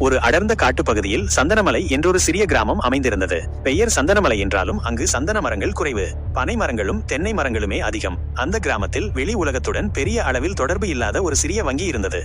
ஒரு அடர்ந்த காட்டுப்பகுதியில் சந்தனமலை என்றொரு சிறிய கிராமம் அமைந்திருந்தது. பெயர் சந்தனமலை என்றாலும் அங்கு சந்தன மரங்கள் குறைவு, பனை மரங்களும் தென்னை மரங்களுமே அதிகம். அந்த கிராமத்தில் வெளி உலகத்துடன் பெரிய அளவில் தொடர்பு இல்லாத ஒரு சிறிய வங்கி இருந்தது.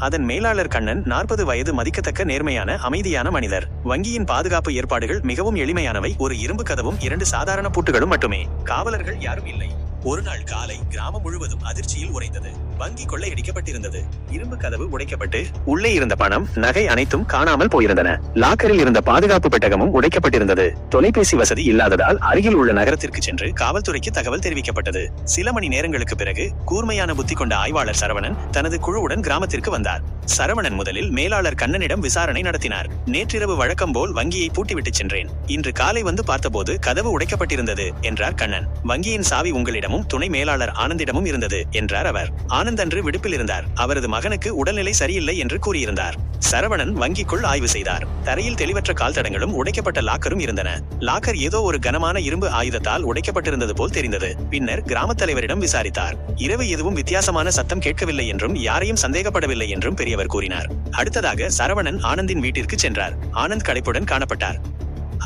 அதன் மேலாளர் கண்ணன் 40 வயது, மதிக்கத்தக்க நேர்மையான அமைதியான மனிதர். வங்கியின் பாதுகாப்பு ஏற்பாடுகள் மிகவும் எளிமையானவை. ஒரு இரும்பு கதவும் 2 சாதாரண பூட்டுகளும் மட்டுமே. காவலர்கள் யாரும் இல்லை. ஒரு நாள் காலை கிராமம் முழுவதும் அதிர்ச்சியில் உறைந்தது. வங்கி கொள்ளையடிக்கப்பட்டிருந்தது. இரும்பு கதவு உடைக்கப்பட்டு உள்ளே இருந்த பணம், நகை அனைத்தும் காணாமல் போயிருந்தன. லாக்கரில் இருந்த பாதுகாப்பு பெட்டகமும் உடைக்கப்பட்டிருந்தது. தொலைபேசி வசதி இல்லாததால் அருகில் உள்ள நகரத்திற்கு சென்று காவல்துறைக்கு தகவல் தெரிவிக்கப்பட்டது. சில மணி நேரங்களுக்கு பிறகு கூர்மையான புத்தி கொண்ட ஆய்வாளர் சரவணன் தனது குழுவுடன் கிராமத்திற்கு வந்தார். சரவணன் முதலில் மேலாளர் கண்ணனிடம் விசாரணை நடத்தினார். நேற்றிரவு வழக்கம் போல் வங்கியை பூட்டிவிட்டு சென்றேன். இன்று காலை வந்து பார்த்தபோது கதவு உடைக்கப்பட்டிருந்தது என்றார் கண்ணன். வங்கியின் சாவி உங்களிடம் துணை மேலாளர் ஆனந்திடமும் இருந்தது என்றார் அவர். ஆனந்த் அன்று விடுப்பில் இருந்தார். அவரது மகனுக்கு உடல்நிலை சரியில்லை என்று கூறியிருந்தார். சரவணன் வங்கிக்குள் ஆய்வு செய்தார். தரையில் தெளிவற்ற கால் தடங்களும் உடைக்கப்பட்ட லாக்கரும் இருந்தன. லாக்கர் ஏதோ ஒரு கனமான இரும்பு ஆயுதத்தால் உடைக்கப்பட்டிருந்தது போல் தெரிந்தது. பின்னர் கிராம தலைவரிடம் விசாரித்தார். இரவு எதுவும் வித்தியாசமான சத்தம் கேட்கவில்லை என்றும் யாரையும் சந்தேகப்படவில்லை என்றும் பெரியவர் கூறினார். அடுத்ததாக சரவணன் ஆனந்தின் வீட்டிற்கு சென்றார். ஆனந்த் களைப்புடன் காணப்பட்டார்.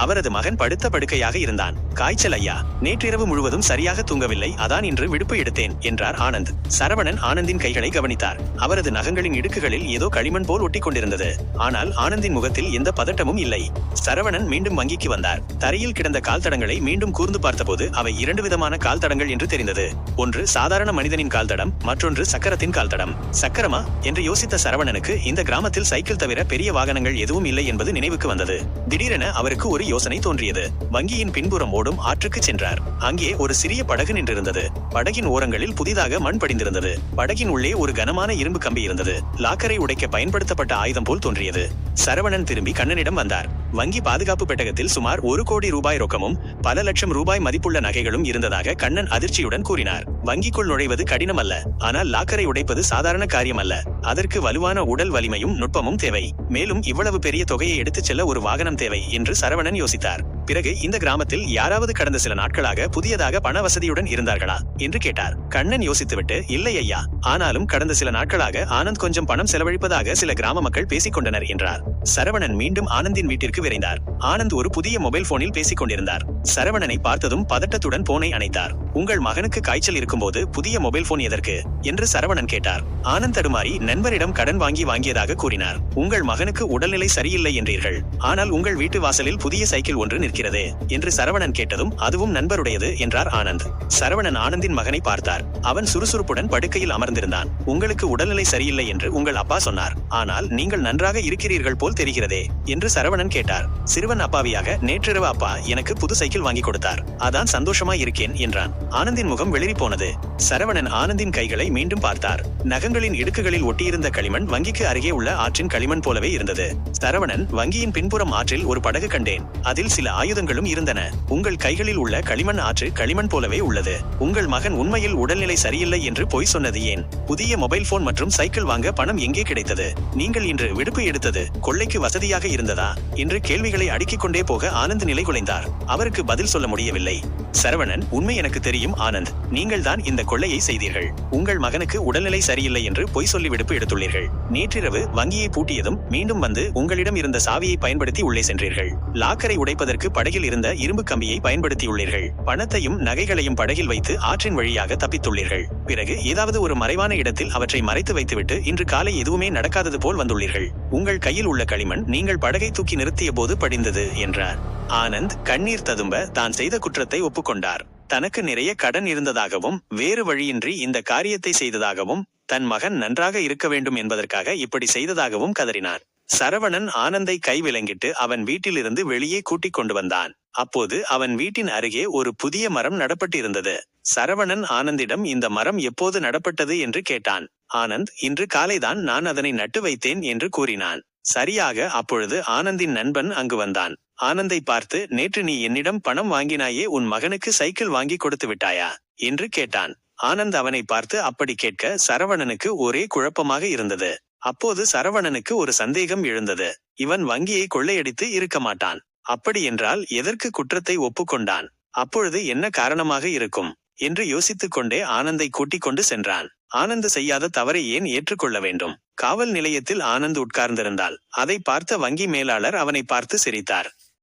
அவரது மகன் படுத்த படுக்கையாக இருந்தான். காய்ச்சல் ஐயா, நேற்றிரவு முழுவதும் சரியாக தூங்கவில்லை, அதான் இன்று விடுப்பு எடுத்தேன் என்றார் ஆனந்த். சரவணன் ஆனந்தின் கைகளை கவனித்தார். அவரது நகங்களின் இடுக்குகளில் ஏதோ களிமண் போல் ஒட்டி கொண்டிருந்தது. ஆனால் ஆனந்தின் முகத்தில் எந்த பதட்டமும் இல்லை. சரவணன் மீண்டும் வங்கிக்கு வந்தார். தரையில் கிடந்த கால் தடங்களை மீண்டும் கூர்ந்து பார்த்தபோது அவை 2 விதமான கால் தடங்கள் என்று தெரிந்தது. ஒன்று சாதாரண மனிதனின் கால் தடம், மற்றொன்று சக்கரத்தின் கால் தடம். சக்கரமா என்று யோசித்த சரவணனுக்கு இந்த கிராமத்தில் சைக்கிள் தவிர பெரிய வாகனங்கள் எதுவும் இல்லை என்பது நினைவுக்கு வந்தது. திடீரென அவருக்கு ஒரு யோசனை தோன்றியது. வங்கியின் பின்புறம் ஓடும் ஆற்றுக்கு சென்றார். அங்கே ஒரு சிறிய படகு நின்றிருந்தது. படகின் ஓரங்களில் புதிதாக மண் படிந்திருந்தது. படகின் உள்ளே ஒரு கனமான இரும்பு கம்பி இருந்தது. லாக்கரை உடைக்க பயன்படுத்தப்பட்ட ஆயுதம் போல் தோன்றியது. சரவணன் திரும்பி கண்ணனிடம் வந்தார். வங்கி பாதுகாப்பு பெட்டகத்தில் சுமார் 1 கோடி ரூபாய் ரொக்கமும் பல லட்சம் ரூபாய் மதிப்புள்ள நகைகளும் இருந்ததாக கண்ணன் அதிர்ச்சியுடன் கூறினார். வங்கிக்குள் நுழைவது கடினம் அல்ல, ஆனால் லாக்கரை உடைப்பது சாதாரண காரியம் அல்ல. அதற்கு வலுவான உடல் வலிமையும் நுட்பமும் தேவை. மேலும் இவ்வளவு பெரிய தொகையை எடுத்துச் செல்ல ஒரு வாகனம் தேவை என்று சரவணன் யோசித்தார். பிறகு இந்த கிராமத்தில் யாராவது கடந்த சில நாட்களாக புதியதாக பண வசதியுடன் இருந்தார்களா என்று கேட்டார். கண்ணன் யோசித்துவிட்டு, இல்லை ஐயா, ஆனாலும் கடந்த சில நாட்களாக ஆனந்த் கொஞ்சம் பணம் செலவழிப்பதாக சில கிராம மக்கள் பேசிக் கொண்டனர் என்றார். சரவணன் மீண்டும் ஆனந்தின் வீட்டிற்கு விரைந்தார். ஆனந்த் ஒரு புதிய மொபைல் போனில் பேசிக் கொண்டிருந்தார். சரவணனை பார்த்ததும் பதட்டத்துடன் போனை அணைத்தார். உங்கள் மகனுக்கு காய்ச்சல் இருக்கும்போது புதிய மொபைல் போன் எதற்கு என்று சரவணன் கேட்டார். ஆனந்த் தடுமாறி நண்பரிடம் கடன் வாங்கியதாக கூறினார். உங்கள் மகனுக்கு உடல்நிலை சரியில்லை என்றீர்கள், ஆனால் உங்கள் வீட்டு வாசலில் புதிய சைக்கிள் ஒன்று நிற்கிறது என்று சரவணன் கேட்டதும், அதுவும் நண்பருடையது என்றார் ஆனந்த். சரவணன் ஆனந்தின் மகனை பார்த்தார். அவன் சுறுசுறுப்புடன் படுக்கையில் அமர்ந்திருந்தான். உங்களுக்கு உடல்நிலை சரியில்லை என்று உங்கள் அப்பா சொன்னார், ஆனால் நீங்கள் நன்றாக இருக்கிறீர்கள் போல் தெரிகிறதே என்று சரவணன் கேட்டார். சிறுவன் அப்பாவியாக, நேற்றிரவு அப்பா எனக்கு புது சைக்கிள் வாங்கி கொடுத்தார், அதான் சந்தோஷமா இருக்கேன் என்றான். ஆனந்தின் முகம் வெளிரி போனது. சரவணன் ஆனந்தின் கைகளை மீண்டும் பார்த்தார். நகங்களின் இடுக்குகளில் ஒட்டியிருந்த களிமண் வங்கிக்கு அருகே உள்ள ஆற்றின் களிமண் போலவே இருந்தது. சரவணன், வங்கியின் பின்புறம் ஆற்றில் ஒரு படகு கண்டேன். அதில் சில ஆயுதங்களும் இருந்தன. உங்கள் கைகளில் உள்ள களிமண் ஆற்று களிமண் போலவே உள்ளது. உங்கள் மகன் உண்மையில் உடல்நிலை சரியில்லை என்று பொய் சொன்னது ஏன்? புதிய மொபைல் போன் மற்றும் சைக்கிள் வாங்க பணம் எங்கே கிடைத்தது? நீங்கள் இன்று விடுப்பு எடுத்தது கொள்ளைக்கு வசதியாக இருந்ததா என்று கேள்விகளை அடுக்கிக் கொண்டே போக ஆனந்த் நிலை குலைந்தார். அவருக்கு பதில் சொல்ல முடியவில்லை. சரவணன், உண்மை எனக்கு தெரியும் ஆனந்த், நீங்கள் தான் இந்த கொள்ளையை செய்தீர்கள். உங்கள் மகனுக்கு உடல்நிலை சரியில்லை என்று பொய் சொல்லி விடுப்பு எடுத்துள்ளீர்கள். நேற்றிரவு வங்கியை பூட்டியதும் மீண்டும் வந்து உங்களிடம் இருந்த சாவியை பயன்படுத்தி உள்ளே சென்றீர்கள். லாக்கரை உடைப்பதற்கு படகில் இருந்த இரும்பு கம்பியை பயன்படுத்தியுள்ளீர்கள். பணத்தையும் நகைகளையும் படகில் வைத்து ஆற்றின் வழியாக தப்பித்துள்ளீர்கள். பிறகு ஏதாவது ஒரு மறைவான இடத்தில் அவற்றை மறைத்து வைத்துவிட்டு இன்று காலை எதுவுமே நடக்காதது போல் வந்துள்ளீர்கள். உங்கள் கையில் உள்ள களிமண் நீங்கள் படகை தூக்கி நிறுத்திய போது படிந்தது என்றார். ஆனந்த் கண்ணீர் ததும்ப தான் செய்த குற்றத்தை ஒப்புக்கொண்டார். தனக்கு நிறைய கடன் இருந்ததாகவும் வேறு வழியின்றி இந்த காரியத்தை செய்ததாகவும் தன் மகன் நன்றாக இருக்க வேண்டும் என்பதற்காக இப்படி செய்ததாகவும் கதறினான். சரவணன் ஆனந்தை கை விலங்கிட்டு அவன் வீட்டிலிருந்து வெளியே கூட்டிக் கொண்டு வந்தான். அப்போது அவன் வீட்டின் அருகே ஒரு புதிய மரம் நடப்பட்டிருந்தது. சரவணன் ஆனந்திடம் இந்த மரம் எப்போது நடப்பட்டது என்று கேட்டான். ஆனந்த், இன்று காலைதான் நான் அதனை நட்டு வைத்தேன் என்று கூறினான். சரியாக அப்பொழுது ஆனந்தின் நண்பன் அங்கு வந்தான். ஆனந்தை பார்த்து, நேற்று நீ என்னிடம் பணம் வாங்கினாயே, உன் மகனுக்கு சைக்கிள் வாங்கி கொடுத்து விட்டாயா என்று கேட்டான். ஆனந்த் அவனை பார்த்து அப்படி கேட்க சரவணனுக்கு ஒரே குழப்பமாக இருந்தது. அப்போது சரவணனுக்கு ஒரு சந்தேகம் எழுந்தது. இவன் வங்கியை கொள்ளையடித்து இருக்க மாட்டான். அப்படி என்றால் எதற்கு குற்றத்தை ஒப்புக்கொண்டான்? அப்பொழுது என்ன காரணமாக இருக்கும் என்று யோசித்துக் கொண்டே ஆனந்தை கூட்டிக் கொண்டு சென்றான். ஆனந்த் செய்யாத தவறை ஏன் ஏற்றுக்கொள்ள வேண்டும்? காவல் நிலையத்தில் ஆனந்த் உட்கார்ந்திருந்தால் அதை பார்த்த வங்கி மேலாளர் அவனை பார்த்து சிரித்தார்.